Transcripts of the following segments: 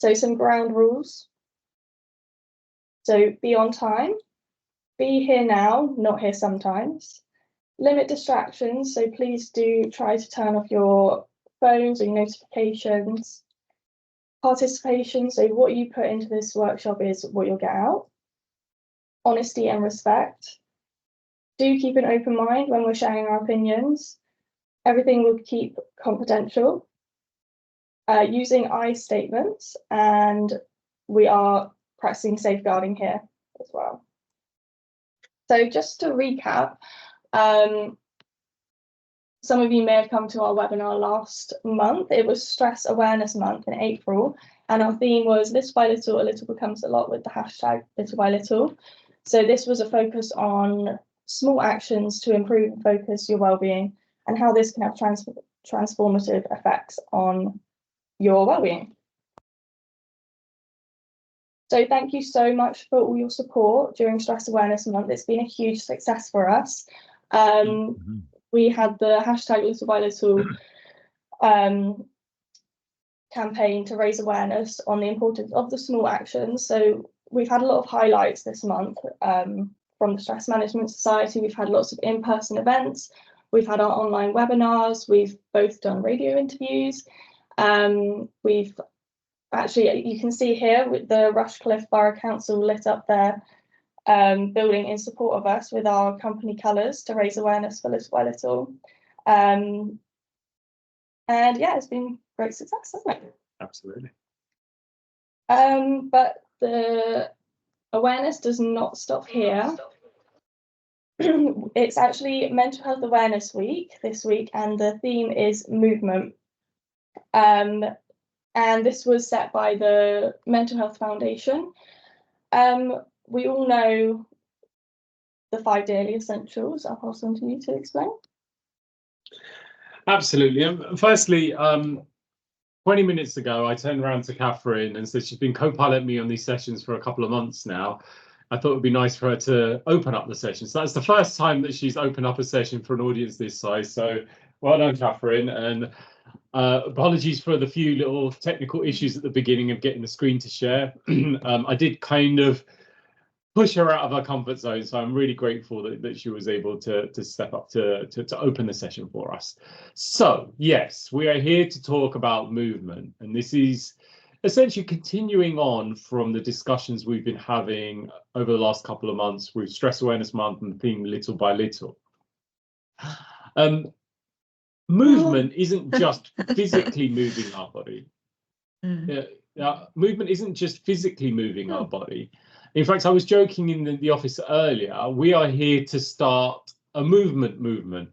So some ground rules. So be on time, be here now, not here sometimes. Limit distractions, so please do try to turn off your phones or your notifications. Participation, so what you put into this workshop is what you'll get out. Honesty and respect. Do keep an open mind when we're sharing our opinions. Everything will keep confidential. Using I statements, and we are practicing safeguarding here as well. So just to recap, some of you may have come to our webinar last month. It was Stress Awareness Month in April, and our theme was little by little, a little becomes a lot, with the hashtag little by little. So this was a focus on small actions to improve and focus your well-being, and how this can have transformative effects on your well-being. So thank you so much for all your support during Stress Awareness Month. It's been a huge success for us. We had the hashtag little by little campaign to raise awareness on the importance of the small actions. So we've had a lot of highlights this month from the Stress Management Society. We've had lots of in-person events. We've had our online webinars. We've both done radio interviews. We've actually, you can see here with the Rushcliffe Borough Council lit up their building in support of us with our company colours to raise awareness for Little by Little. And yeah, it's been great success, hasn't it? Absolutely. But the awareness does not stop here. It's actually Mental Health Awareness Week this week, and the theme is movement. And this was set by the Mental Health Foundation. We all know the 5 daily essentials. I'll pass on to you to explain. Absolutely. Firstly, 20 minutes ago, I turned around to Catherine and said she's been co-pilot me on these sessions for a couple of months now. I thought it would be nice for her to open up the session. So that's the first time that she's opened up a session for an audience this size. So well done, Catherine. And apologies for the few little technical issues at the beginning of getting the screen to share. I did kind of push her out of her comfort zone, so I'm really grateful that she was able to step up to open the session for us. So yes, we are here to talk about movement, and this is essentially continuing on from the discussions we've been having over the last couple of months with Stress Awareness Month and the theme Little by Little. Movement isn't just physically moving our body. Movement isn't just physically moving our body. In fact, I was joking in the office earlier, we are here to start a movement.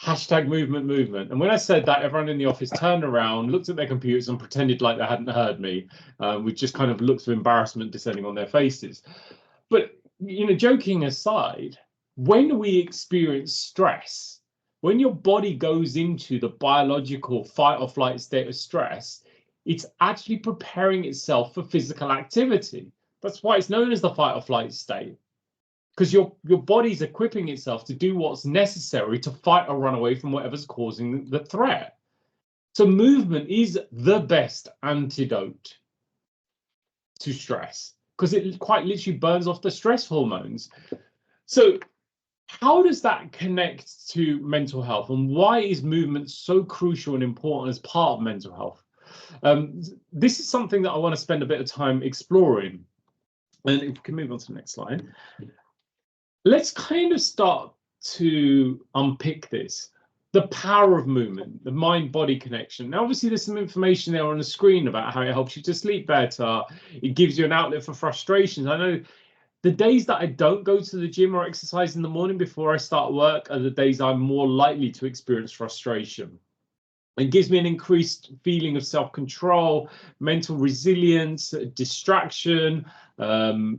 Hashtag movement. And when I said that, everyone in the office turned around, looked at their computers and pretended like they hadn't heard me. We just kind of looked of embarrassment descending on their faces. But, you know, joking aside, when we experience stress, when your body goes into the biological fight or flight state of stress, it's actually preparing itself for physical activity. That's why it's known as the fight or flight state, because your body's equipping itself to do what's necessary to fight or run away from whatever's causing the threat. So movement is the best antidote to stress, because it quite literally burns off the stress hormones. So how does that connect to mental health, and why is movement so crucial and important as part of mental health? This is something that I want to spend a bit of time exploring. And if we can move on to the next slide, let's kind of start to unpick this. The power of movement, the mind-body connection. Now, obviously, there's some information there on the screen about how it helps you to sleep better. It gives you an outlet for frustrations. I know the days that I don't go to the gym or exercise in the morning before I start work are the days I'm more likely to experience frustration. It gives me an increased feeling of self-control, mental resilience, distraction,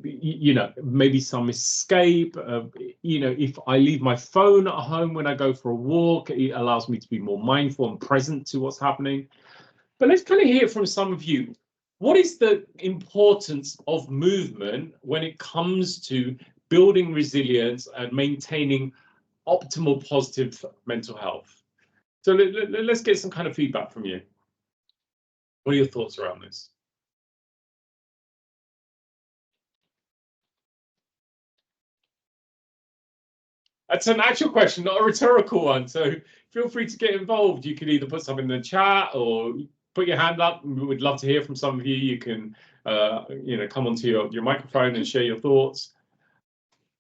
you know, maybe some escape. You know, if I leave my phone at home when I go for a walk, it allows me to be more mindful and present to what's happening. But let's kind of hear from some of you. What is the importance of movement when it comes to building resilience and maintaining optimal positive mental health? So let's get some kind of feedback from you. What are your thoughts around this? That's an actual question, not a rhetorical one. So feel free to get involved. You can either put something in the chat or put your hand up. We would love to hear from some of you. You can, come onto your microphone and share your thoughts.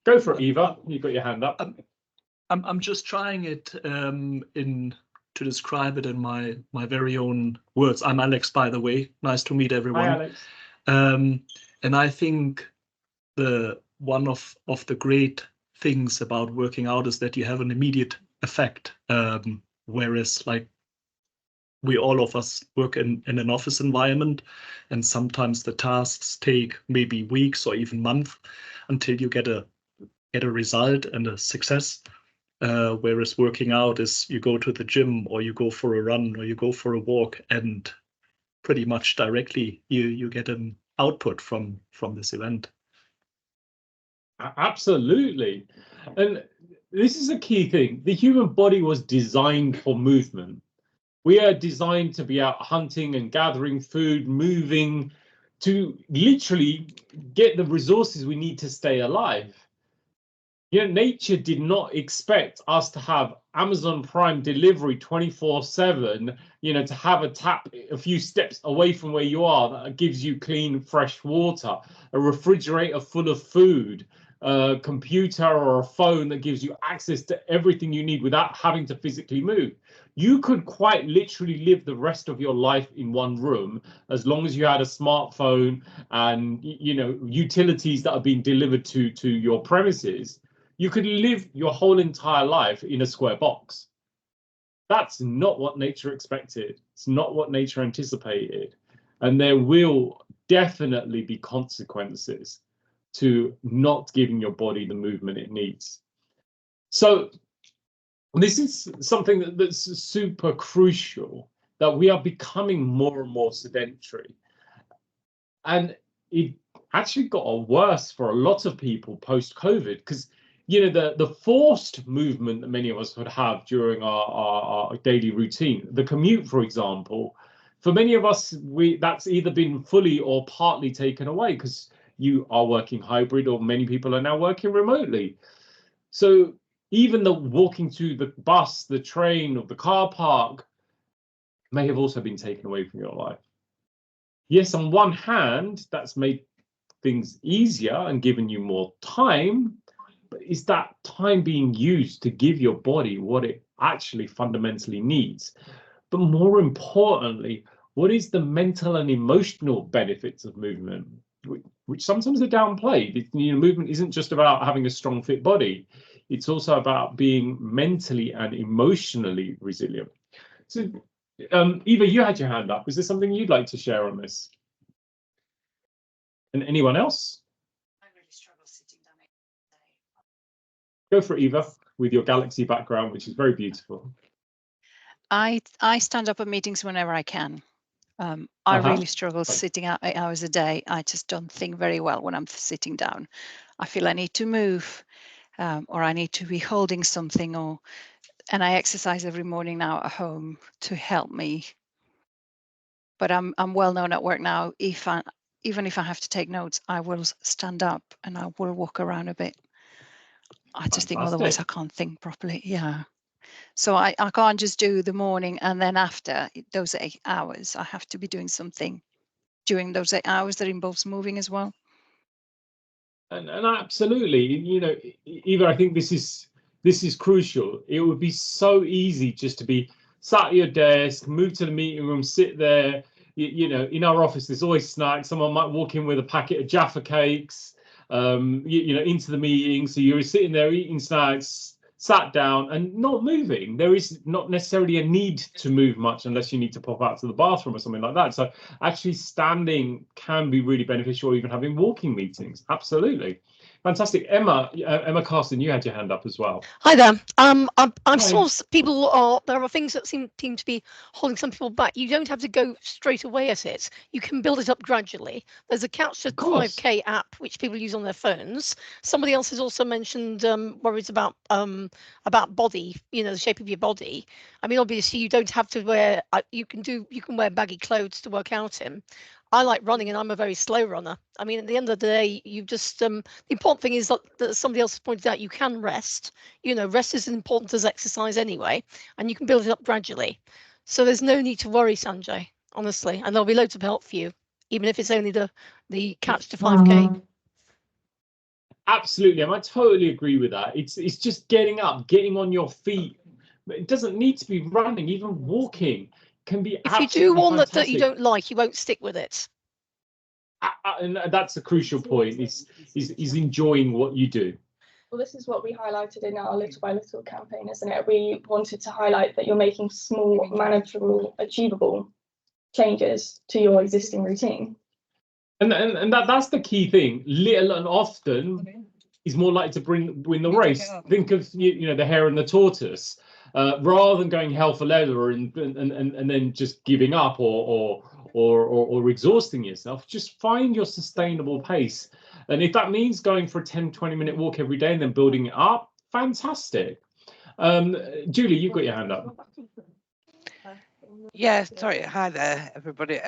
Go for it, Eva. You've got your hand up. I'm just trying it to describe it in my very own words. I'm Alex, by the way. Nice to meet everyone. Hi, Alex. And I think one of the great things about working out is that you have an immediate effect. Whereas like all of us work in an office environment, and sometimes the tasks take maybe weeks or even months until you get a result and a success. Whereas working out is you go to the gym or you go for a run or you go for a walk, and pretty much directly you get an output from this event. Absolutely. And this is a key thing. The human body was designed for movement. We are designed to be out hunting and gathering food, moving, to literally get the resources we need to stay alive. Nature did not expect us to have Amazon Prime delivery 24/7, to have a tap a few steps away from where you are that gives you clean, fresh water, a refrigerator full of food, a computer or a phone that gives you access to everything you need without having to physically move. You could quite literally live the rest of your life in one room as long as you had a smartphone and, utilities that are being delivered to your premises. You could live your whole entire life in a square box. That's not what nature expected. It's not what nature anticipated. And there will definitely be consequences to not giving your body the movement it needs. So this is something that's super crucial, that we are becoming more and more sedentary. And it actually got worse for a lot of people post-COVID, because the forced movement that many of us would have during our daily routine, the commute, for example, for many of us, that's either been fully or partly taken away because you are working hybrid, or many people are now working remotely. So even the walking to the bus, the train, or the car park may have also been taken away from your life. Yes, on one hand, that's made things easier and given you more time. But is that time being used to give your body what it actually fundamentally needs? But more importantly, what is the mental and emotional benefits of movement, which sometimes are downplayed? Movement isn't just about having a strong, fit body. It's also about being mentally and emotionally resilient. So, Eva, you had your hand up. Is there something you'd like to share on this? And anyone else? Go for it, Eva, with your Galaxy background, which is very beautiful. I stand up at meetings whenever I can. I really struggle sitting out 8 hours a day. I just don't think very well when I'm sitting down. I feel I need to move, or I need to be holding something, and I exercise every morning now at home to help me. But I'm well known at work now. Even if I have to take notes, I will stand up and I will walk around a bit. I just think otherwise I can't think properly. Yeah. So I can't just do the morning and then after those 8 hours, I have to be doing something during those 8 hours that involves moving as well. And absolutely, Eva, I think this is crucial. It would be so easy just to be sat at your desk, move to the meeting room, sit there. In our office, there's always snacks. Someone might walk in with a packet of Jaffa cakes, into the meeting. So you're sitting there eating snacks, sat down and not moving. There is not necessarily a need to move much unless you need to pop out to the bathroom or something like that. So actually standing can be really beneficial, even having walking meetings. Absolutely. Fantastic. Emma Carson, you had your hand up as well. Hi there. I'm sure there are things that seem to be holding some people back. You don't have to go straight away at it. You can build it up gradually. There's a Couch to 5K app which people use on their phones. Somebody else has also mentioned worries about body, the shape of your body. I mean, obviously you don't have to wear. You can wear baggy clothes to work out in. I like running, and I'm a very slow runner. I mean, at the end of the day, you just the important thing is that somebody else has pointed out, you can rest. You know, rest is as important as exercise anyway, and you can build it up gradually. So there's no need to worry, Sanjay, honestly, and there'll be loads of help for you, even if it's only the catch to 5K. Absolutely, and I totally agree with that. It's just getting up, getting on your feet. It doesn't need to be running, even walking can be If you absolutely do one that fantastic. you don't like, you won't stick with it. And that's a crucial point, is enjoying what you do. Well, this is what we highlighted in our Little by Little campaign, isn't it? We wanted to highlight that you're making small, manageable, achievable changes to your existing routine. And that's the key thing. Little and often is more likely to win the race. Think of you know the hare and the tortoise. Rather than going hell for leather and then just giving up or exhausting yourself, just find your sustainable pace. And if that means going for a 10-20 minute walk every day and then building it up, fantastic. Julie, you've got your hand up. Yeah, sorry. Hi there, everybody.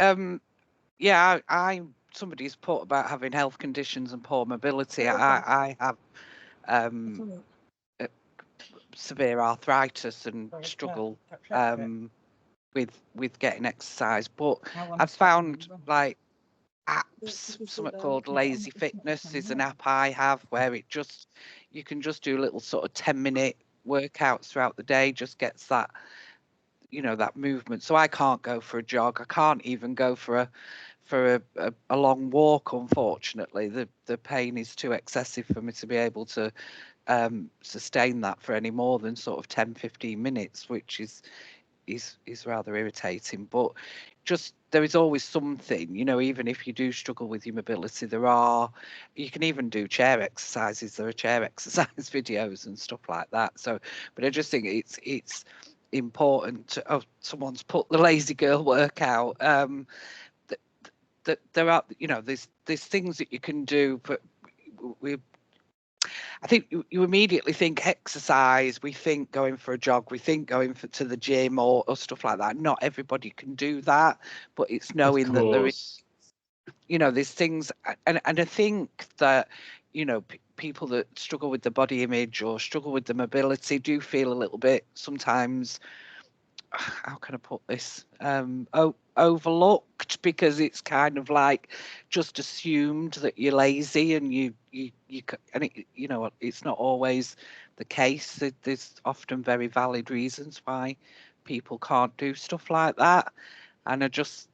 Yeah, I'm somebody's put about having health conditions and poor mobility. I have severe arthritis and struggle with getting exercise, but I've found like apps, something called Lazy Fitness is an app I have where you can just do little sort of 10-minute workouts throughout the day, just gets that, you know, that movement. So I can't go for a jog. I can't even go for a long walk, unfortunately. The pain is too excessive for me to be able to sustain that for any more than sort of 10-15 minutes, which is rather irritating. But just there is always something, you know, even if you do struggle with your mobility, you can even do chair exercises. There are chair exercise videos and stuff like that. So, but I just think it's important to, someone's put the lazy girl workout, that there are, you know, there's things that you can do, but I think you immediately think exercise, we think going for a jog, we think going to the gym or stuff like that. Not everybody can do that, but it's knowing that there is, you know, there's things, and I think that, you know, people that struggle with the body image or struggle with the mobility do feel a little bit sometimes, how can I put this, overlooked, because it's kind of like just assumed that you're lazy and you and it, you know, it's not always the case. There's often very valid reasons why people can't do stuff like that, and I just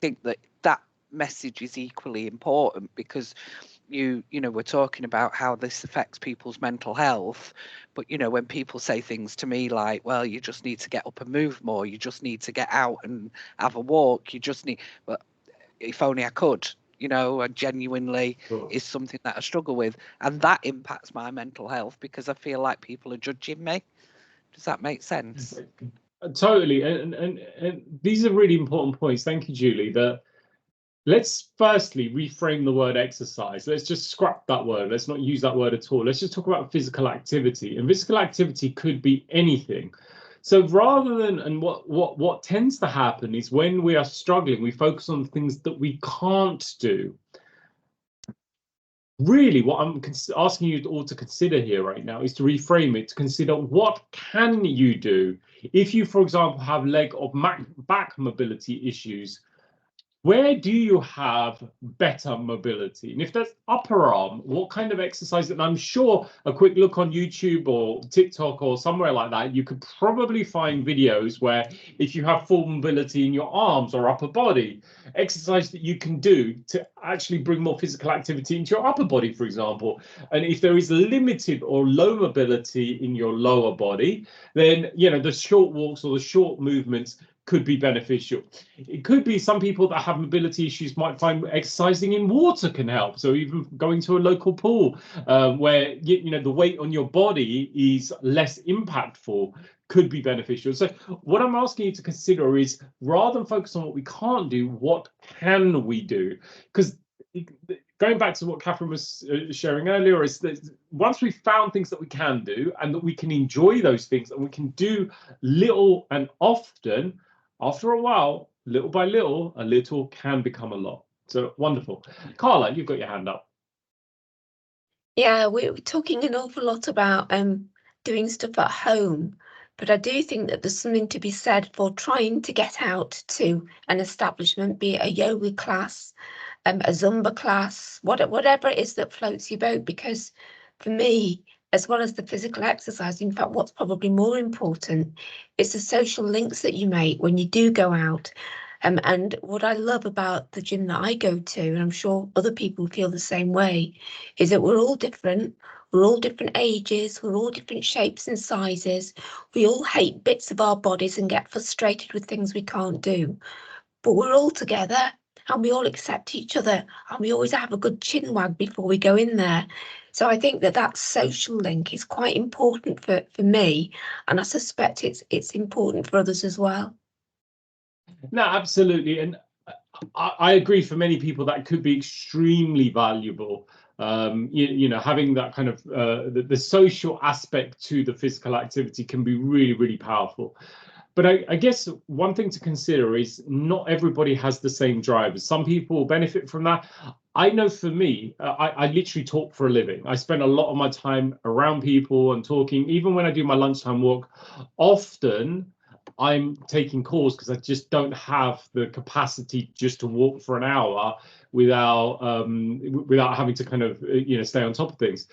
think that message is equally important, because you know, we're talking about how this affects people's mental health, but you know, when people say things to me like, well, you just need to get up and move more, you just need to get out and have a walk, you just need, well, if only I could, you know, and genuinely is something that I struggle with, and that impacts my mental health because I feel like people are judging me. Does that make sense? Totally, and these are really important points. Thank you, Julie. Let's firstly reframe the word exercise. Let's just scrap that word. Let's not use that word at all. Let's just talk about physical activity. And physical activity could be anything. So rather than, and what tends to happen is when we are struggling, we focus on things that we can't do. Really, what I'm asking you all to consider here right now is to reframe it, to consider what can you do. If you, for example, have leg or back mobility issues, where do you have better mobility? And if that's upper arm, what kind of exercise? And I'm sure a quick look on YouTube or TikTok or somewhere like that, you could probably find videos where if you have full mobility in your arms or upper body, exercise that you can do to actually bring more physical activity into your upper body, for example. And if there is limited or low mobility in your lower body, then, you know, the short walks or the short movements could be beneficial. It could be some people that have mobility issues might find exercising in water can help. So even going to a local pool where you know the weight on your body is less impactful could be beneficial. So what I'm asking you to consider is, rather than focus on what we can't do, what can we do? Because going back to what Catherine was sharing earlier, is that once we've found things that we can do and that we can enjoy those things and we can do little and often, after a while, little by little, a little can become a lot. So wonderful. Carla, you've got your hand up. Yeah, we're talking an awful lot about doing stuff at home, but I do think that there's something to be said for trying to get out to an establishment, be it a yoga class, a Zumba class, whatever it is that floats your boat, because for me, as well as the physical exercise, in fact, what's probably more important is the social links that you make when you do go out. And what I love about the gym that I go to, and I'm sure other people feel the same way, is that we're all different. We're all different ages. We're all different shapes and sizes. We all hate bits of our bodies and get frustrated with things we can't do. But we're all together and we all accept each other, and we always have a good chin wag before we go in there. So I think that social link is quite important for me, and I suspect it's important for others as well. No, absolutely. And I agree, for many people that could be extremely valuable. You know, having that kind of the social aspect to the physical activity can be really, really powerful. But I guess one thing to consider is not everybody has the same drivers. Some people benefit from that. I know for me, I literally talk for a living. I spend a lot of my time around people and talking. Even when I do my lunchtime walk, often I'm taking calls because I just don't have the capacity just to walk for an hour without having to kind of stay on top of things.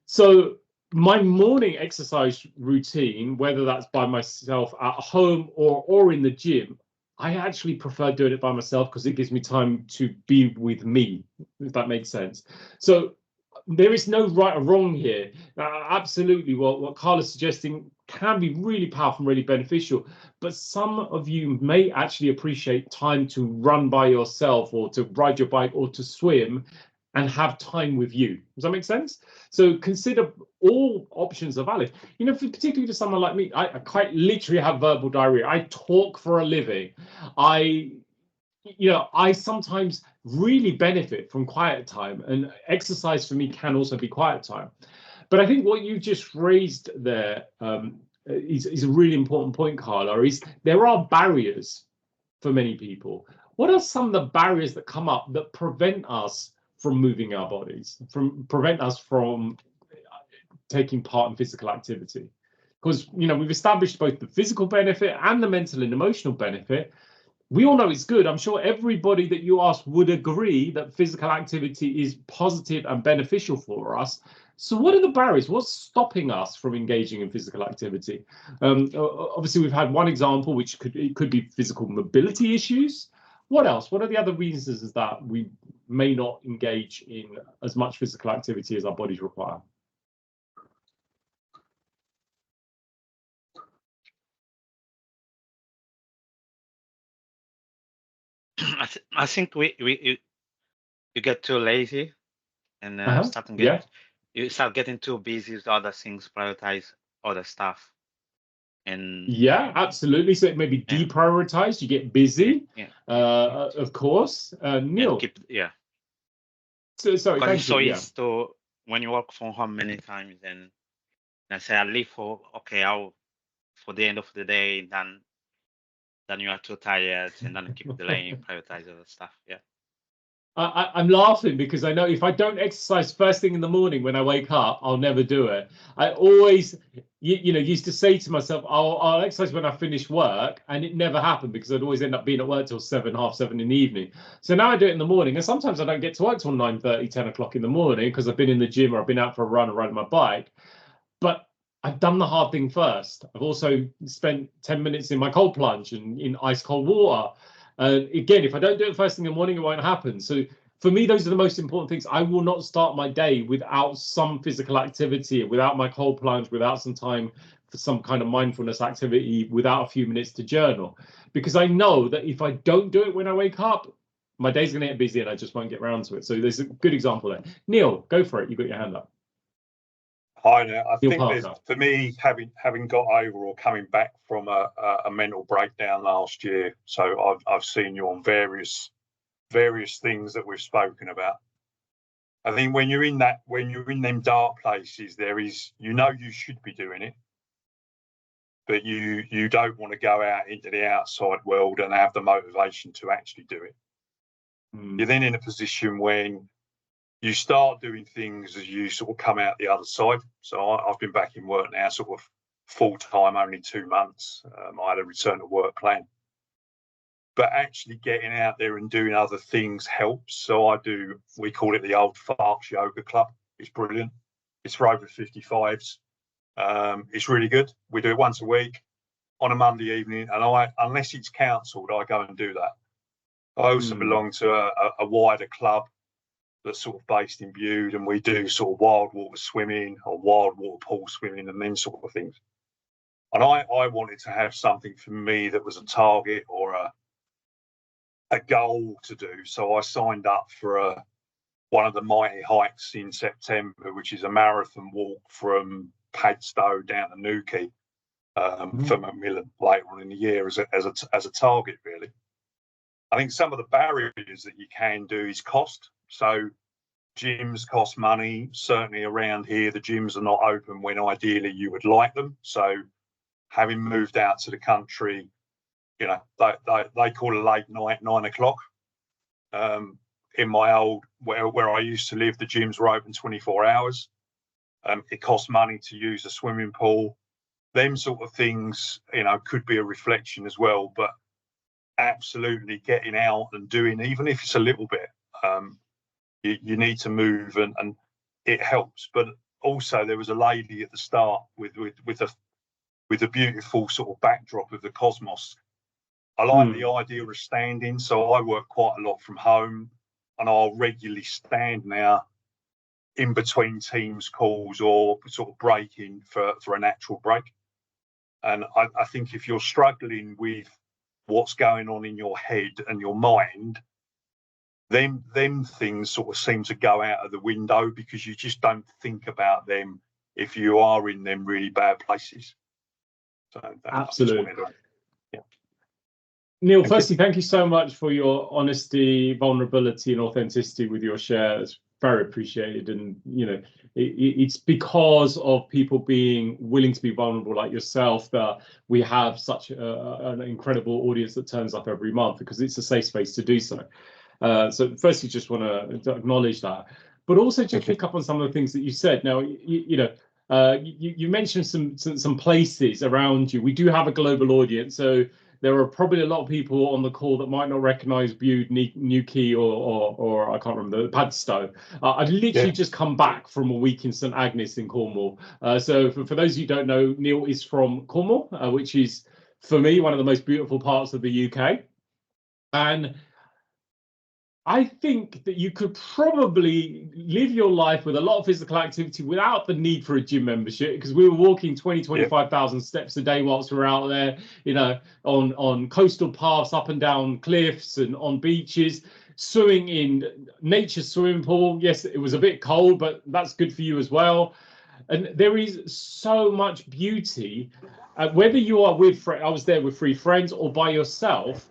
So my morning exercise routine, whether that's by myself at home or in the gym, I actually prefer doing it by myself because it gives me time to be with me, if that makes sense. So there is no right or wrong here. Absolutely, what Carla's suggesting can be really powerful and really beneficial, but some of you may actually appreciate time to run by yourself or to ride your bike or to swim and have time with you. Does that make sense? So consider all options are valid. You know, particularly for someone like me, I quite literally have verbal diarrhea. I talk for a living. I sometimes really benefit from quiet time, and exercise for me can also be quiet time. But I think what you just raised there is a really important point, Carla, is there are barriers for many people. What are some of the barriers that come up that prevent us from moving our bodies, prevent us from taking part in physical activity? Because, we've established both the physical benefit and the mental and emotional benefit. We all know it's good. I'm sure everybody that you ask would agree that physical activity is positive and beneficial for us. So what are the barriers? What's stopping us from engaging in physical activity? Obviously, we've had one example, which could be physical mobility issues. What else? What are the other reasons is that we may not engage in as much physical activity as our bodies require? I think you get too lazy and you start getting too busy with other things, prioritize other stuff. And yeah, absolutely. So it may be deprioritized. You get busy, of course. Neil. So sorry, thank you. Used to, when you work from home many times, and I say I leave for the end of the day, then you are too tired, and then keep delaying, prioritize other stuff. Yeah. I'm laughing because I know if I don't exercise first thing in the morning when I wake up, I'll never do it. I always, used to say to myself, I'll exercise when I finish work, and it never happened because I'd always end up being at work till 7:30 in the evening. So now I do it in the morning, and sometimes I don't get to work till 9:30, 10 o'clock in the morning because I've been in the gym or I've been out for a run or riding my bike. But I've done the hard thing first. I've also spent 10 minutes in my cold plunge and in ice cold water. Again, if I don't do it first thing in the morning, it won't happen. So for me, those are the most important things. I will not start my day without some physical activity, without my cold plunge, without some time for some kind of mindfulness activity, without a few minutes to journal. Because I know that if I don't do it when I wake up, my day's going to get busy and I just won't get around to it. So there's a good example there. Neil, go for it. You've got your hand up. I think for me, having got over or coming back from a mental breakdown last year, so I've seen you on various things that we've spoken about. I think when you're in them dark places, there is, you should be doing it, but you don't want to go out into the outside world and have the motivation to actually do it. You're then in a position when you start doing things as you sort of come out the other side. So I've been back in work now, sort of full time, only 2 months. I had a return to work plan. But actually getting out there and doing other things helps. So we call it the Old Farks Yoga Club. It's brilliant. It's for over 55s. It's really good. We do it once a week on a Monday evening, and unless it's cancelled, I go and do that. I also belong to a wider club that's sort of based in Bude, and we do sort of wild water swimming or wild water pool swimming and then sort of things. And I wanted to have something for me that was a target or a goal to do. So I signed up for one of the mighty hikes in September, which is a marathon walk from Padstow down to Newquay for Macmillan later on in the year as a target, really. I think some of the barriers that you can do is cost. So gyms cost money. Certainly around here, the gyms are not open when ideally you would like them. So having moved out to the country, you know, they call it late night, 9 o'clock. In my old, where I used to live, the gyms were open 24 hours. It costs money to use a swimming pool. Them sort of things, you know, could be a reflection as well. But absolutely getting out and doing, even if it's a little bit, you need to move and it helps. But also there was a lady at the start with a beautiful sort of backdrop of the cosmos. I like the idea of standing, so I work quite a lot from home, and I'll regularly stand now in between Teams calls or sort of breaking for a natural break. And I think if you're struggling with what's going on in your head and your mind, then things sort of seem to go out of the window because you just don't think about them if you are in them really bad places. So absolutely. Neil, firstly, thank you so much for your honesty, vulnerability, and authenticity with your share. It's very appreciated. And, you know, it's because of people being willing to be vulnerable like yourself that we have such an incredible audience that turns up every month, because it's a safe space to do so. So firstly, just want to acknowledge that, but also just pick up on some of the things that you said. Now, you mentioned some places around you. We do have a global audience, so there are probably a lot of people on the call that might not recognise Bude, Newquay, or I can't remember, Padstow. I'd literally just come back from a week in St Agnes in Cornwall. So for those who don't know, Neil is from Cornwall, which is, for me, one of the most beautiful parts of the UK. And I think that you could probably live your life with a lot of physical activity without the need for a gym membership, because we were walking 25,000 steps a day whilst we were out there, you know, on coastal paths, up and down cliffs and on beaches, swimming in nature's swimming pool. Yes, it was a bit cold, but that's good for you as well. And there is so much beauty, whether you are with, I was there with 3 friends or by yourself.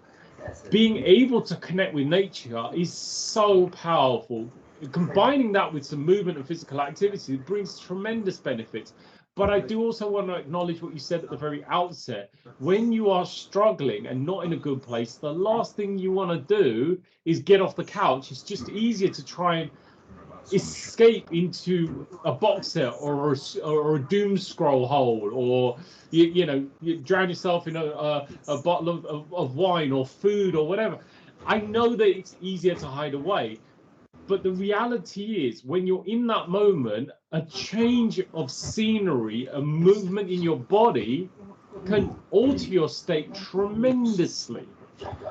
Being able to connect with nature is so powerful. Combining that with some movement and physical activity brings tremendous benefits. But I do also want to acknowledge what you said at the very outset. When you are struggling and not in a good place, the last thing you want to do is get off the couch. It's just easier to try and escape into a box set or a doom scroll hole, or you drown yourself in a bottle of wine or food or whatever. I know that it's easier to hide away, but the reality is when you're in that moment, a change of scenery, a movement in your body can alter your state tremendously.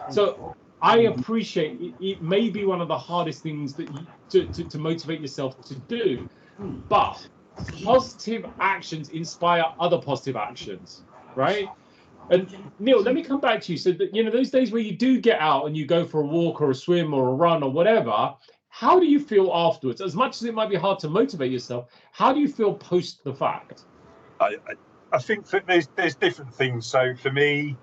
So I appreciate it. It may be one of the hardest things that to motivate yourself to do, but positive actions inspire other positive actions, right? And Neil, let me come back to you. So that, you know, those days where you do get out and you go for a walk or a swim or a run or whatever, how do you feel afterwards? As much as it might be hard to motivate yourself, how do you feel post the fact? I think that there's different things. So for me,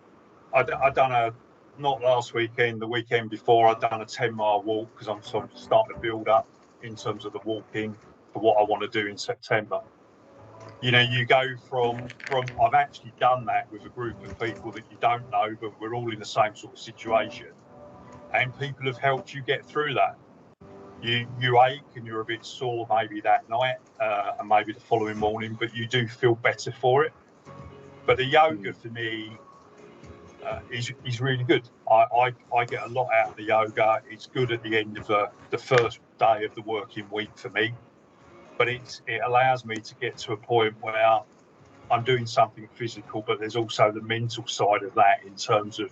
I done not last weekend, the weekend before, I'd done a 10-mile walk because I'm sort of starting to build up in terms of the walking for what I want to do in September. You know, you go from I've actually done that with a group of people that you don't know, but we're all in the same sort of situation. and people have helped you get through that. You ache and you're a bit sore maybe that night and maybe the following morning, but you do feel better for it. But the yoga for me is really good. I get a lot out of the yoga. It's good at the end of the first day of the working week for me, but it allows me to get to a point where I'm doing something physical, but there's also the mental side of that in terms of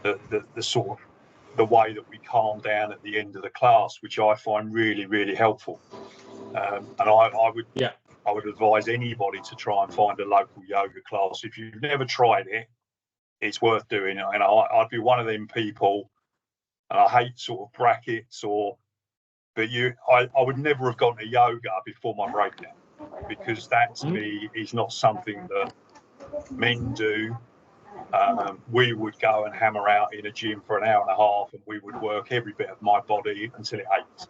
the sort of the way that we calm down at the end of the class, which I find really, really helpful. And I would advise anybody to try and find a local yoga class. If you've never tried it, it's worth doing it. And I'd be one of them people, and I hate sort of brackets but I would never have gone to yoga before my breakdown, because that to me is not something that men do. We would go and hammer out in a gym for an hour and a half, and we would work every bit of my body until it ached.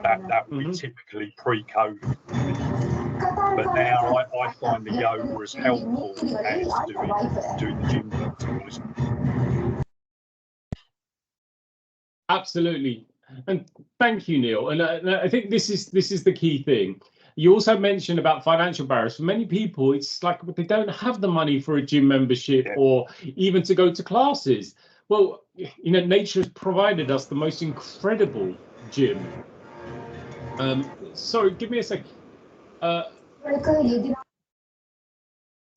That would be typically pre-COVID. But now I find the yoga as helpful as doing the gym work, to be honest. Absolutely, and thank you, Neil. And I think this is the key thing. You also mentioned about financial barriers. For many people, it's like they don't have the money for a gym membership or even to go to classes. Well, you know, nature has provided us the most incredible gym. Sorry, give me a sec.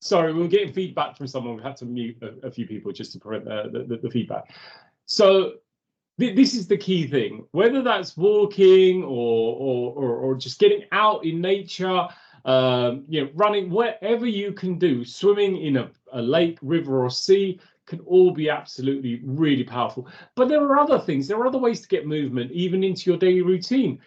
Sorry, we were getting feedback from someone. We had to mute a few people just to prevent the feedback. So this is the key thing, whether that's walking or just getting out in nature, you know, running, whatever you can do, swimming in a lake, river or sea, can all be absolutely really powerful. But there are other things, there are other ways to get movement even into your daily routine.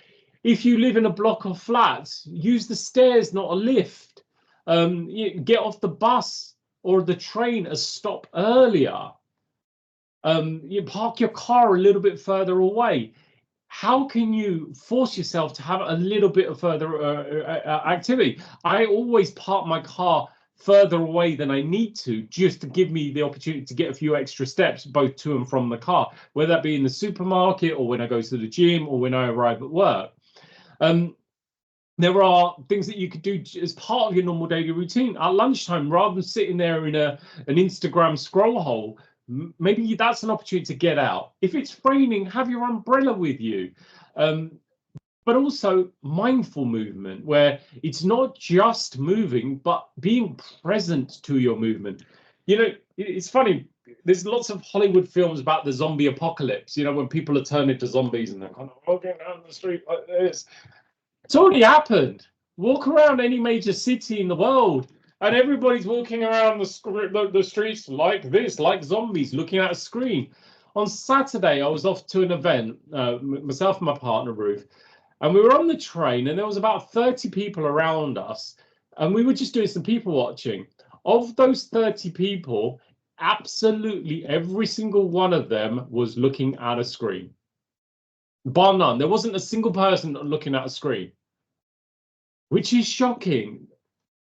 If you live in a block of flats, use the stairs, not a lift. Get off the bus or the train a stop earlier. You park your car a little bit further away. How can you force yourself to have a little bit of further activity? I always park my car further away than I need to, just to give me the opportunity to get a few extra steps, both to and from the car, whether that be in the supermarket or when I go to the gym or when I arrive at work. There are things that you could do as part of your normal daily routine at lunchtime, rather than sitting there in an Instagram scroll hole. Maybe that's an opportunity to get out. If it's raining, have your umbrella with you. But also mindful movement, where it's not just moving, but being present to your movement. You know, it's funny, there's lots of Hollywood films about the zombie apocalypse, you know, when people are turned into zombies and they're kind of walking down the street like this. It's already happened. Walk around any major city in the world, and everybody's walking around the streets like this, like zombies, looking at a screen. On Saturday, I was off to an event, myself and my partner, Ruth, and we were on the train, and there was about 30 people around us, and we were just doing some people watching. Of those 30 people, absolutely every single one of them was looking at a screen. Bar none. There wasn't a single person looking at a screen, which is shocking.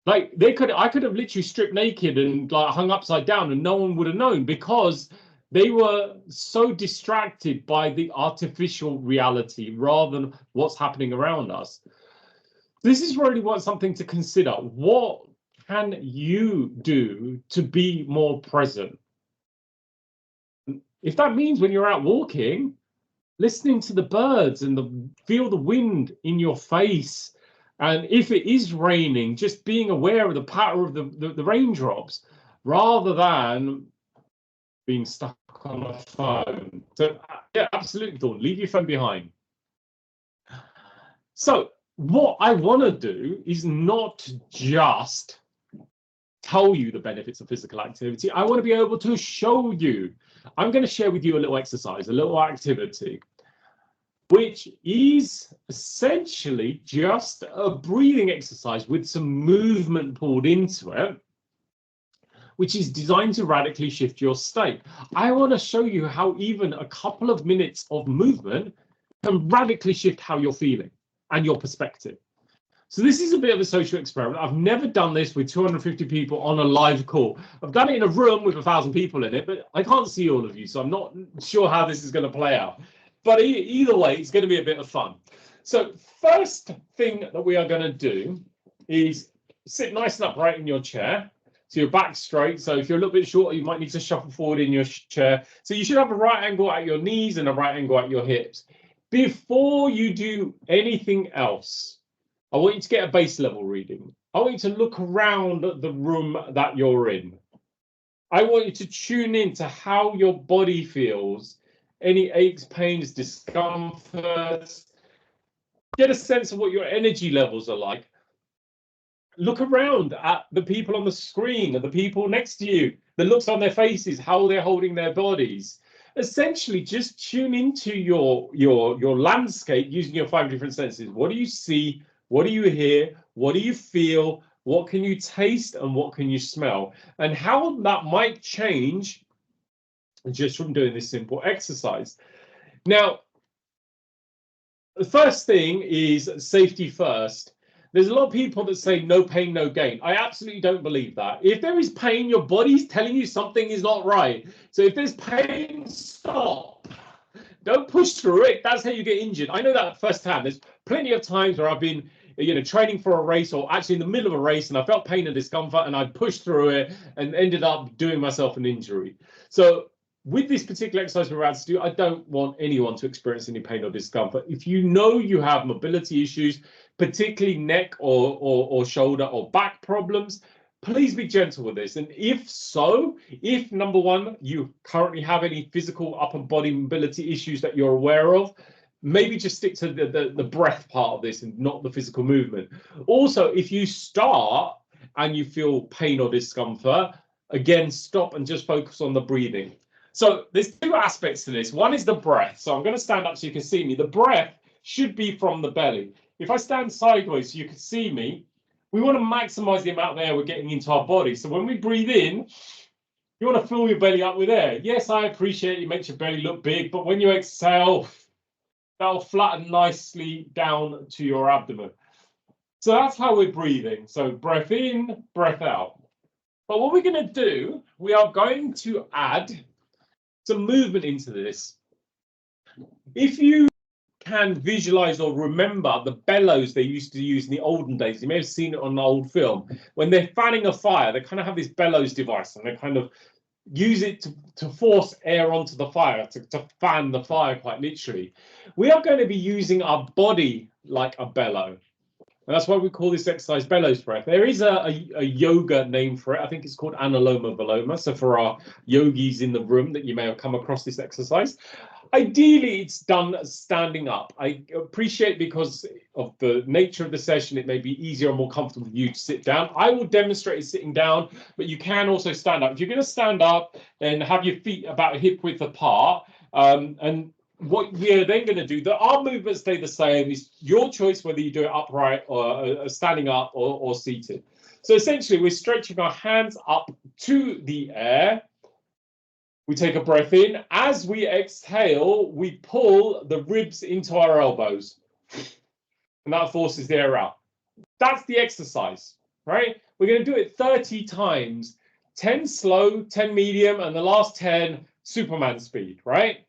Like I could have literally stripped naked and like hung upside down and no one would have known, because they were so distracted by the artificial reality rather than what's happening around us. This is really something to consider. What can you do to be more present? If that means when you're out walking, listening to the birds and feel the wind in your face, and if it is raining, just being aware of the patter of the raindrops, rather than being stuck on a phone. So yeah, absolutely, Dawn, leave your phone behind. So what I want to do is not just tell you the benefits of physical activity. I want to be able to show you. I'm going to share with you a little exercise, a little activity, which is essentially just a breathing exercise with some movement pulled into it, which is designed to radically shift your state. I want to show you how even a couple of minutes of movement can radically shift how you're feeling and your perspective. So this is a bit of a social experiment. I've never done this with 250 people on a live call. I've done it in a room with 1,000 people in it, but I can't see all of you, so I'm not sure how this is going to play out. But either way, it's going to be a bit of fun. So first thing that we are going to do is sit nice and upright in your chair. So your back straight. So if you're a little bit shorter, you might need to shuffle forward in your chair. So you should have a right angle at your knees and a right angle at your hips. Before you do anything else, I want you to get a base level reading. I want you to look around the room that you're in. I want you to tune in to how your body feels, any aches, pains, discomforts. Get a sense of what your energy levels are like. Look around at the people on the screen and the people next to you, the looks on their faces, how they're holding their bodies. Essentially, just tune into your landscape using your 5 different senses. What do you see? What do you hear? What do you feel? What can you taste? And what can you smell? And how that might change just from doing this simple exercise. Now, the first thing is safety first. There's a lot of people that say no pain, no gain. I absolutely don't believe that. If there is pain, your body's telling you something is not right. So if there's pain, stop. Don't push through it. That's how you get injured. I know that firsthand. There's plenty of times where I've been, training for a race or actually in the middle of a race and I felt pain and discomfort and I pushed through it and ended up doing myself an injury. So with this particular exercise we're about to do, I don't want anyone to experience any pain or discomfort. If you know you have mobility issues, particularly neck or shoulder or back problems, please be gentle with this. And if so, if number one, you currently have any physical upper body mobility issues that you're aware of, maybe just stick to the breath part of this and not the physical movement. Also, if you start and you feel pain or discomfort, again, stop and just focus on the breathing. So there's two aspects to this. One is the breath. So I'm going to stand up so you can see me. The breath should be from the belly. If I stand sideways so you can see me, we want to maximize the amount of air we're getting into our body. So when we breathe in, you want to fill your belly up with air. Yes, I appreciate it makes your belly look big, but when you exhale, that'll flatten nicely down to your abdomen. So that's how we're breathing. So breath in, breath out. But what we're going to do, we are going to add some movement into this. If you can visualize or remember the bellows they used to use in the olden days, you may have seen it on an old film, when they're fanning a fire, they kind of have this bellows device and they kind of use it to force air onto the fire, to fan the fire quite literally. We are going to be using our body like a bellow. And that's why we call this exercise bellows breath. There is a yoga name for it. I think it's called Anuloma Viloma. So for our yogis in the room that you may have come across this exercise, ideally it's done standing up. I appreciate because of the nature of the session, it may be easier and more comfortable for you to sit down. I will demonstrate it sitting down, but you can also stand up. If you're going to stand up, then have your feet about hip width apart. And what we are then going to do, the arm movements stay the same. It's your choice whether you do it upright or standing up or seated. So essentially, we're stretching our hands up to the air. We take a breath in. As we exhale, we pull the ribs into our elbows. And that forces the air out. That's the exercise, right? We're going to do it 30 times. 10 slow, 10 medium, and the last 10 Superman speed, right?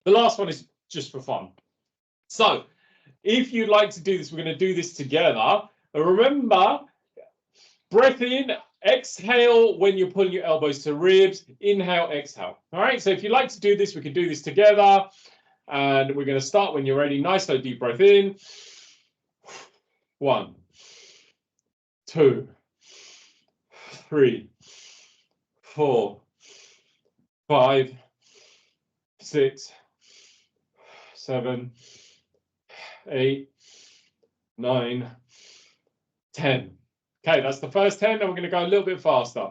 The last one is just for fun. So if you'd like to do this, we're going to do this together. And remember, breath in, exhale when you're pulling your elbows to ribs, inhale, exhale. All right, so if you'd like to do this, we can do this together. And we're going to start when you're ready. Nice, slow, deep breath in. 1, 2, 3, 4, 5, 6, 7, 8, 9, 10. Okay, that's the first 10, and we're going to go a little bit faster.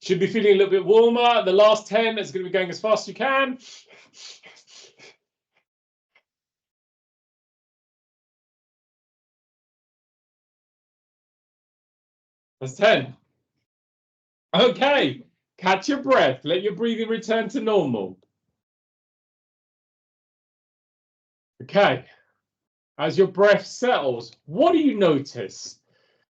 Should be feeling a little bit warmer. The last 10 is going to be going as fast as you can. That's 10. Okay, catch your breath. Let your breathing return to normal. Okay, as your breath settles, what do you notice?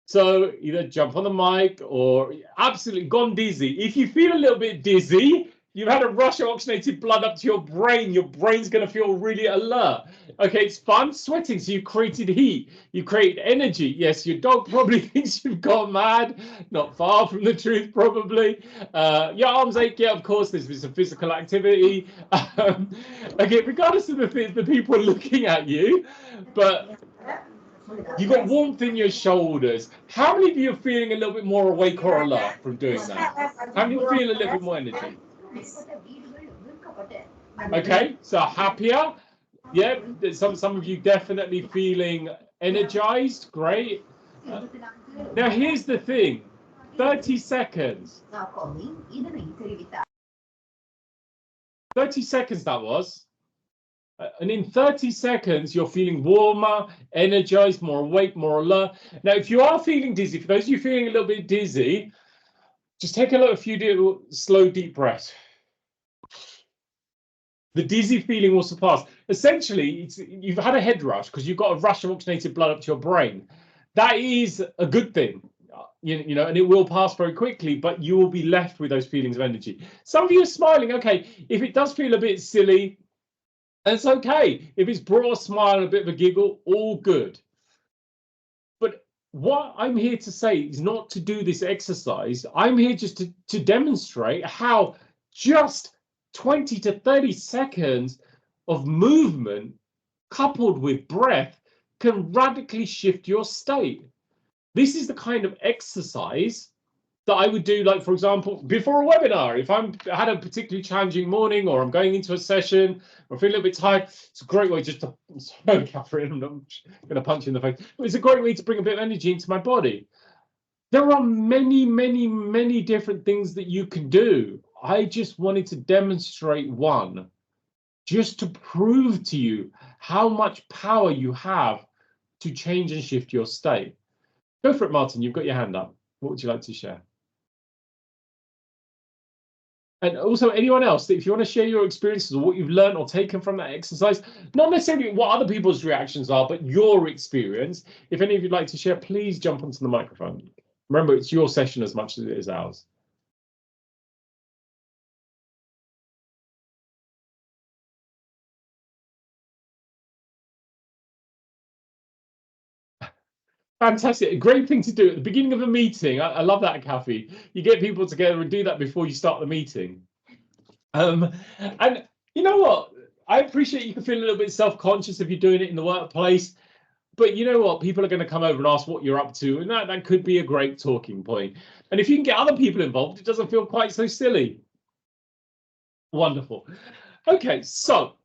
So either jump on the mic or absolutely gone dizzy. If you feel a little bit dizzy, you've had a rush of oxygenated blood up to your brain's going to feel really alert. Okay, it's fun sweating, so you created heat, you create energy. Yes, your dog probably thinks you've gone mad, not far from the truth probably. Your arms ache, yeah, of course, this is a physical activity. Okay, regardless of the people looking at you, but you've got warmth in your shoulders. How many of you are feeling a little bit more awake or alert from doing that? How many feel a little bit more energy? Okay, so happier. Yeah, some of you definitely feeling energized. Great. Now here's the thing. 30 seconds. 30 seconds that was. And in 30 seconds, you're feeling warmer, energized, more awake, more alert. Now, if you are feeling dizzy, for those of you feeling a little bit dizzy, just take a few slow, deep breaths. The dizzy feeling will surpass. Essentially, you've had a head rush because you've got a rush of oxygenated blood up to your brain. That is a good thing, you know, and it will pass very quickly, but you will be left with those feelings of energy. Some of you are smiling. Okay, if it does feel a bit silly, it's okay. If it's brought a smile and a bit of a giggle, all good. But what I'm here to say is not to do this exercise. I'm here just to demonstrate how just 20 to 30 seconds of movement coupled with breath can radically shift your state. This is the kind of exercise that I would do, like, for example, before a webinar. If I had a particularly challenging morning or I'm going into a session or I feel a little bit tired, it's a great way just to, sorry, Catherine, I'm not going to punch you in the face, but it's a great way to bring a bit of energy into my body. There are many, many, many different things that you can do. I just wanted to demonstrate one, just to prove to you how much power you have to change and shift your state. Go for it, Martin. You've got your hand up. What would you like to share? And also anyone else, if you want to share your experiences or what you've learned or taken from that exercise, not necessarily what other people's reactions are, but your experience. If any of you'd like to share, please jump onto the microphone. Remember, it's your session as much as it is ours. Fantastic. A great thing to do at the beginning of a meeting. I love that, Kathy. You get people together and do that before you start the meeting. And you know what? I appreciate you can feel a little bit self-conscious if you're doing it in the workplace. But you know what? People are going to come over and ask what you're up to. And that could be a great talking point. And if you can get other people involved, it doesn't feel quite so silly. Wonderful. Okay, so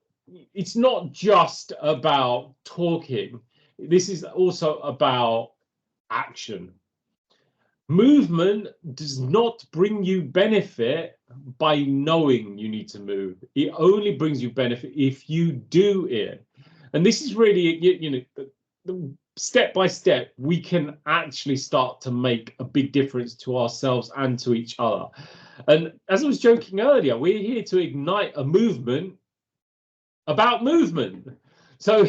it's not just about talking. This is also about action. Movement does not bring you benefit by knowing you need to move. It only brings you benefit if you do it. And this is really, you know, step by step, we can actually start to make a big difference to ourselves and to each other. And as I was joking earlier, we're here to ignite a movement about movement. So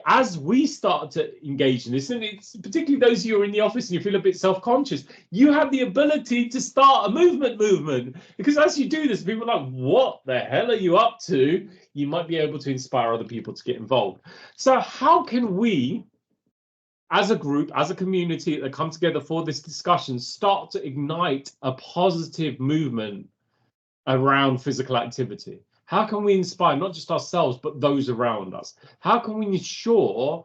as we start to engage in this, and it's particularly those of you who are in the office and you feel a bit self-conscious, you have the ability to start a movement, because as you do this, people are like, what the hell are you up to? You might be able to inspire other people to get involved. So how can we, as a group, as a community that come together for this discussion, start to ignite a positive movement around physical activity? How can we inspire not just ourselves, but those around us? How can we ensure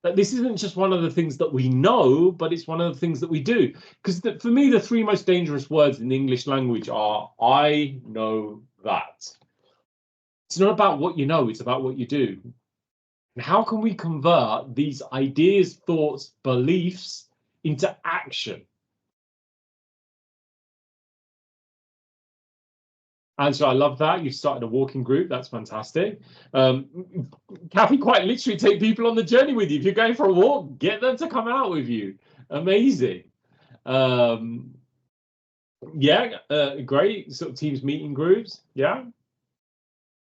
that this isn't just one of the things that we know, but it's one of the things that we do? Because for me, the three most dangerous words in the English language are, I know that. It's not about what you know, it's about what you do. And how can we convert these ideas, thoughts, beliefs into action? Angela, I love that. You've started a walking group. That's fantastic. Kathy, quite literally take people on the journey with you. If you're going for a walk, get them to come out with you. Amazing. Yeah, great. Sort of Teams meeting groups. Yeah.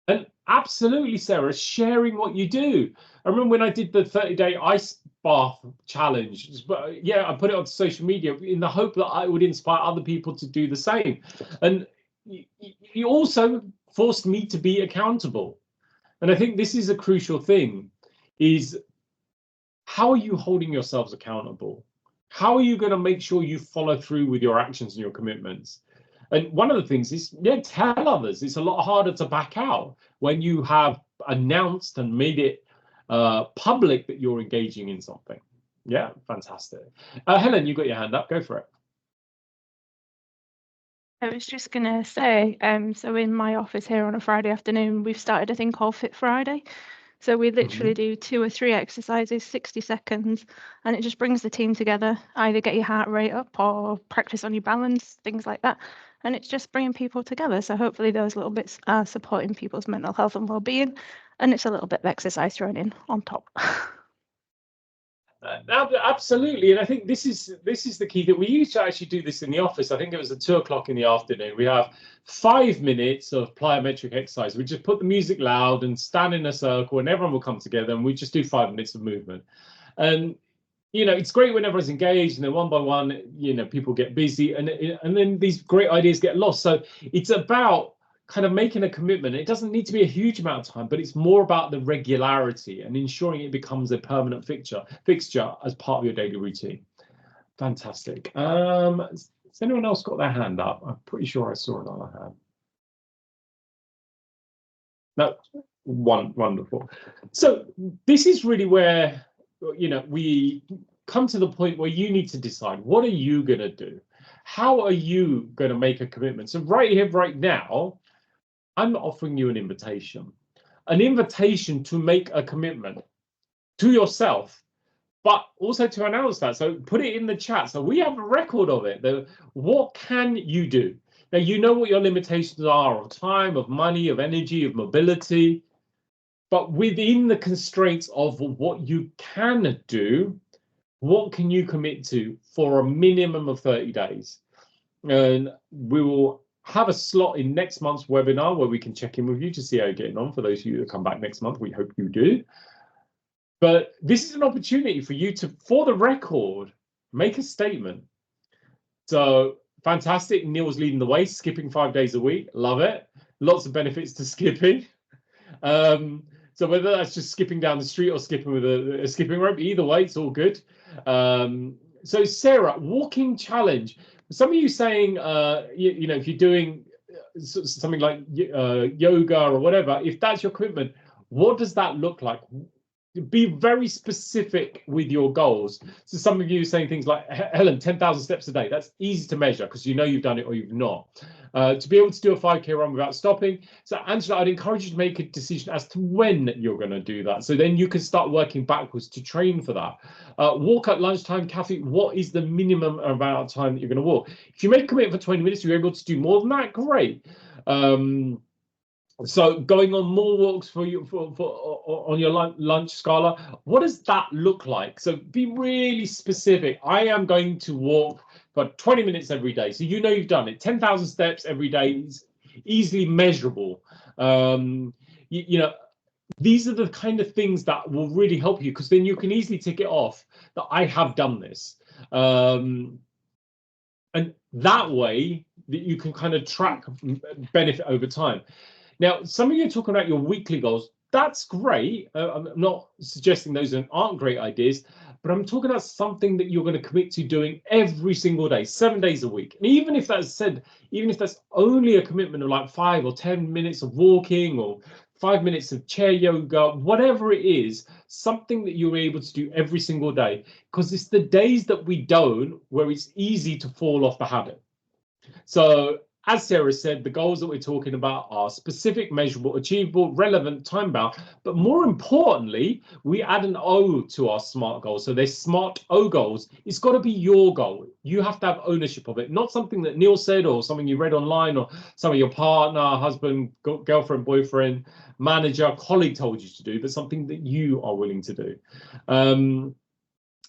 And absolutely, Sarah, sharing what you do. I remember when I did the 30-day ice bath challenge, but yeah, I put it on social media in the hope that I would inspire other people to do the same. And you also forced me to be accountable. And I think this is a crucial thing, is how are you holding yourselves accountable? How are you going to make sure you follow through with your actions and your commitments? And one of the things is, yeah, tell others. It's a lot harder to back out when you have announced and made it public that you're engaging in something. Yeah, fantastic. Helen, you got your hand up. Go for it. I was just going to say, so in my office here on a Friday afternoon, we've started a thing called Fit Friday. So we literally do 2 or 3 exercises, 60 seconds, and it just brings the team together. Either get your heart rate up or practice on your balance, things like that. And it's just bringing people together. So hopefully those little bits are supporting people's mental health and well-being. And it's a little bit of exercise thrown in on top. Absolutely, and I think this is the key, that we used to actually do this in the office. I think it was at 2 o'clock in the afternoon. We have 5 minutes of plyometric exercise. We just put the music loud and stand in a circle, and everyone will come together, and we just do 5 minutes of movement. And you know, it's great when everyone's engaged, and then one by one, you know, people get busy, and then these great ideas get lost. So it's about kind of making a commitment. It doesn't need to be a huge amount of time, but it's more about the regularity and ensuring it becomes a permanent fixture as part of your daily routine. Fantastic. Has anyone else got their hand up? I'm pretty sure I saw another hand. No, wonderful. So this is really where, you know, we come to the point where you need to decide, what are you going to do? How are you going to make a commitment? So right here, right now, I'm offering you an invitation to make a commitment to yourself, but also to announce that. So put it in the chat so we have a record of it. What can you do? Now, you know what your limitations are of time, of money, of energy, of mobility, but within the constraints of what you can do, what can you commit to for a minimum of 30 days? And we will have a slot in next month's webinar where we can check in with you to see how you're getting on. For those of you that come back next month, we hope you do. But this is an opportunity for you to, for the record, make a statement. So fantastic. Neil's leading the way, skipping 5 days a week. Love it. Lots of benefits to skipping. So whether that's just skipping down the street or skipping with a skipping rope, either way, it's all good. So Sarah, walking challenge. Some of you saying, you know, if you're doing something like yoga or whatever, if that's your commitment, what does that look like? Be very specific with your goals. So some of you are saying things like, Helen, 10,000 steps a day. That's easy to measure because you know you've done it or you've not. To be able to do a 5K run without stopping. So Angela, I'd encourage you to make a decision as to when you're going to do that. So then you can start working backwards to train for that. Walk at lunchtime. Kathy, what is the minimum amount of time that you're going to walk? If you make a commitment for 20 minutes, you're able to do more than that, great. So going on more walks for you on your lunch Scala, what does that look like? So be really specific. I am going to walk for 20 minutes every day. So you know you've done it. 10,000 steps every day is easily measurable. You know, these are the kind of things that will really help you, because then you can easily tick it off that I have done this. And that way that you can kind of track benefit over time. Now, some of you are talking about your weekly goals. That's great. I'm not suggesting those aren't great ideas, but I'm talking about something that you're going to commit to doing every single day, 7 days a week. And even if that's only a commitment of like 5 or 10 minutes of walking or 5 minutes of chair yoga, whatever it is, something that you're able to do every single day, because it's the days that we don't where it's easy to fall off the habit. So as Sarah said, the goals that we're talking about are specific, measurable, achievable, relevant, time-bound. But more importantly, we add an O to our SMART goals. So they're SMART O goals. It's got to be your goal. You have to have ownership of it, not something that Neil said or something you read online or some of your partner, husband, girlfriend, boyfriend, manager, colleague told you to do, but something that you are willing to do.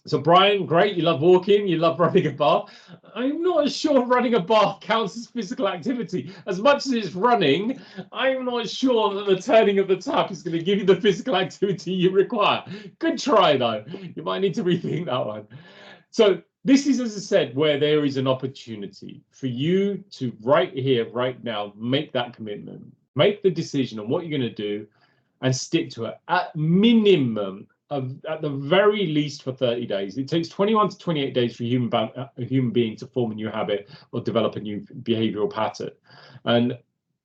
So Brian, great, you love walking, you love running a bar. I'm not sure running a bar counts as physical activity. As much as it's running, I'm not sure that the turning of the tap is going to give you the physical activity you require. Good try though. You might need to rethink that one. So this is, as I said, where there is an opportunity for you to right here, right now, make that commitment, make the decision on what you're going to do and stick to it at minimum. At the very least for 30 days. It takes 21 to 28 days for a human being to form a new habit or develop a new behavioral pattern. And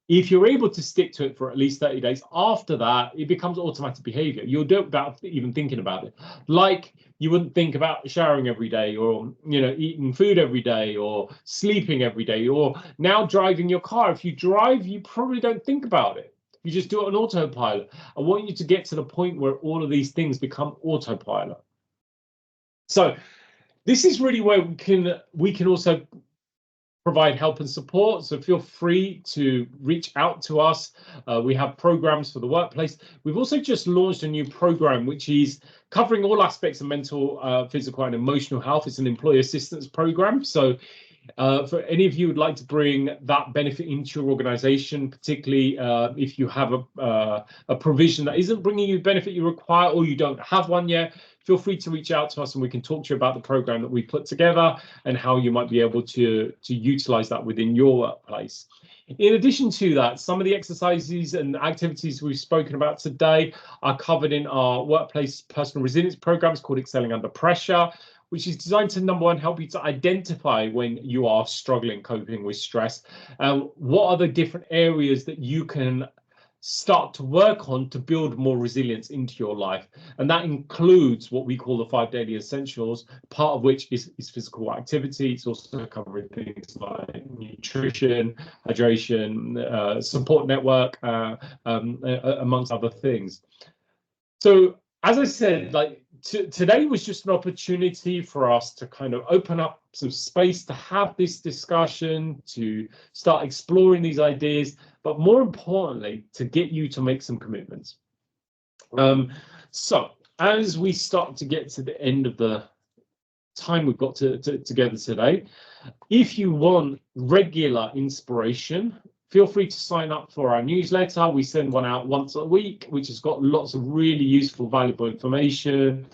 if you're able to stick to it for at least 30 days, after that, it becomes automatic behavior. You'll do it without even thinking about it. Like you wouldn't think about showering every day, or eating food every day, or sleeping every day, or now driving your car. If you drive, you probably don't think about it. You just do it on autopilot. I want you to get to the point where all of these things become autopilot. So this is really where we can also provide help and support. So feel free to reach out to us. We have programs for the workplace. We've also just launched a new program, which is covering all aspects of mental, physical and emotional health. It's an employee assistance program. So for any of you who would like to bring that benefit into your organization, particularly if you have a provision that isn't bringing you the benefit you require, or you don't have one yet, feel free to reach out to us and we can talk to you about the program that we put together and how you might be able to utilize that within your workplace. In addition to that, some of the exercises and activities we've spoken about today are covered in our workplace personal resilience programs called Excelling Under Pressure, which is designed to, number one, help you to identify when you are struggling coping with stress. What are the different areas that you can start to work on to build more resilience into your life? And that includes what we call the 5 daily essentials, part of which is physical activity. It's also covering things like nutrition, hydration, support network, amongst other things. So as I said, today was just an opportunity for us to kind of open up some space to have this discussion, to start exploring these ideas, but more importantly, to get you to make some commitments. So as we start to get to the end of the time we've got together today, if you want regular inspiration, feel free to sign up for our newsletter. We send one out once a week, which has got lots of really useful, valuable information,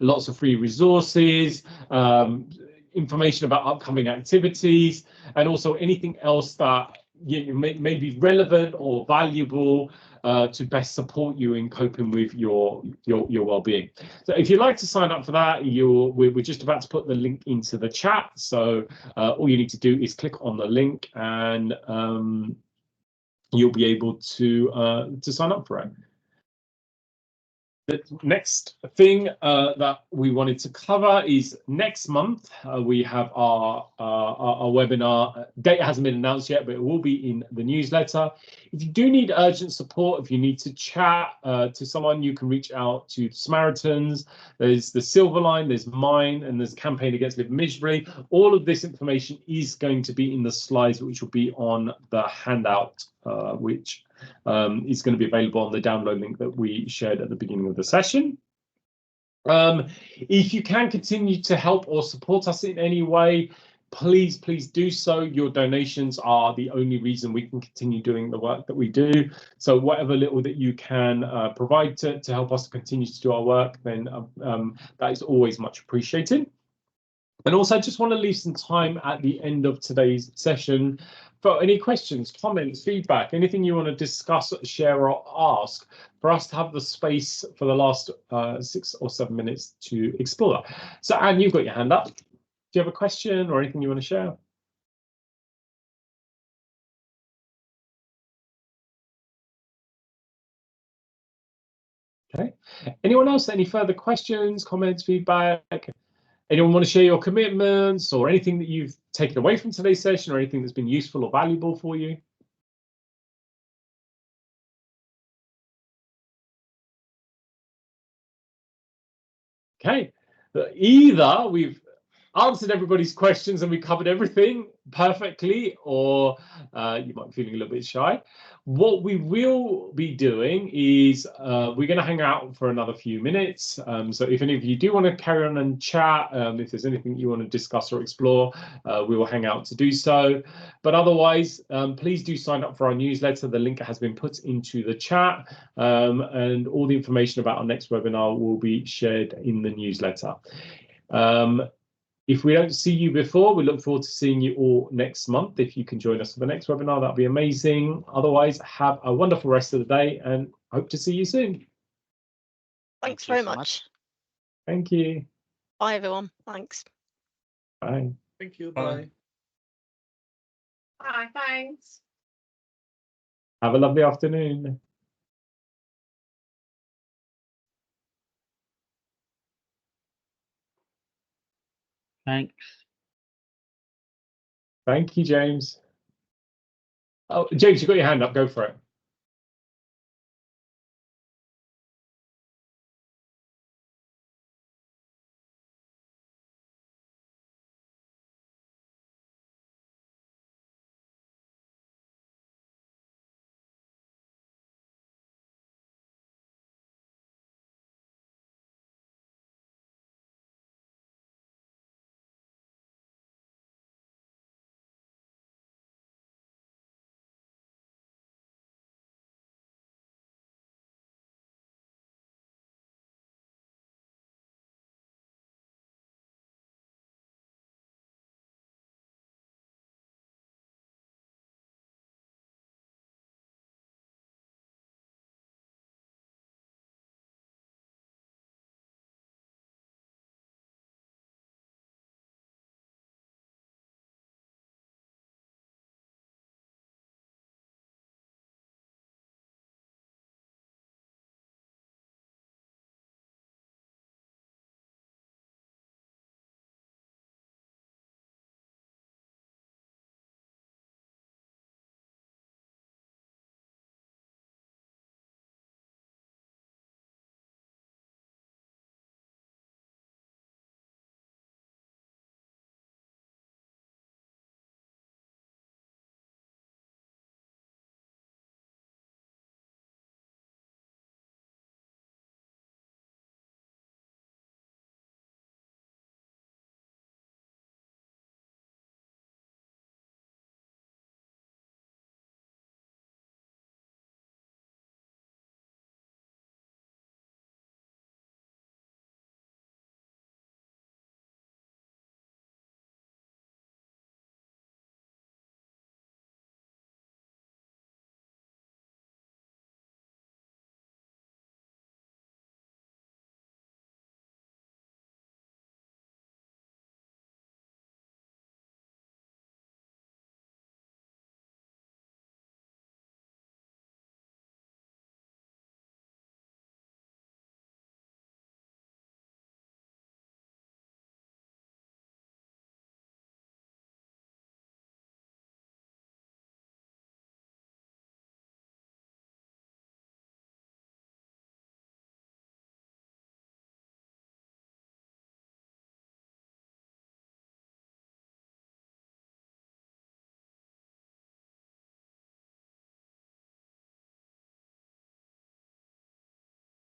lots of free resources, information about upcoming activities, and also anything else that may be relevant or valuable to best support you in coping with your well-being. So if you'd like to sign up for that, we're just about to put the link into the chat. So all you need to do is click on the link and you'll be able to sign up for it. The next thing that we wanted to cover is next month we have our webinar. Date hasn't been announced yet, but it will be in the newsletter. If you do need urgent support, if you need to chat to someone, you can reach out to the Samaritans. There's the Silver Line, there's mine, and there's Campaign Against Living Miserably. All of this information is going to be in the slides, which will be on the handout, which is going to be available on the download link that we shared at the beginning of the session. If you can continue to help or support us in any way, please do so. Your donations are the only reason we can continue doing the work that we do. So whatever little that you can provide to help us continue to do our work, then that is always much appreciated. And also, I just want to leave some time at the end of today's session for any questions, comments, feedback, anything you want to discuss, share, or ask, for us to have the space for the last 6 or 7 minutes to explore that. So, Anne, you've got your hand up. Do you have a question or anything you want to share? Okay. Anyone else? Any further questions, comments, feedback? Anyone want to share your commitments or anything that you've taken away from today's session or anything that's been useful or valuable for you? Okay, either we've answered everybody's questions and we covered everything perfectly, or you might be feeling a little bit shy. What we will be doing is we're going to hang out for another few minutes. So if any of you do want to carry on and chat, if there's anything you want to discuss or explore, we will hang out to do so. But otherwise, please do sign up for our newsletter. The link has been put into the chat, and all the information about our next webinar will be shared in the newsletter. If we don't see you before, we look forward to seeing you all next month. If you can join us for the next webinar, that'd be amazing. Otherwise, have a wonderful rest of the day and hope to see you soon. Thanks very much. Thank you. Bye, everyone. Thanks. Bye. Thank you. Bye. Bye, thanks. Have a lovely afternoon. Thanks. Thank you, James. Oh, James, you got your hand up. Go for it.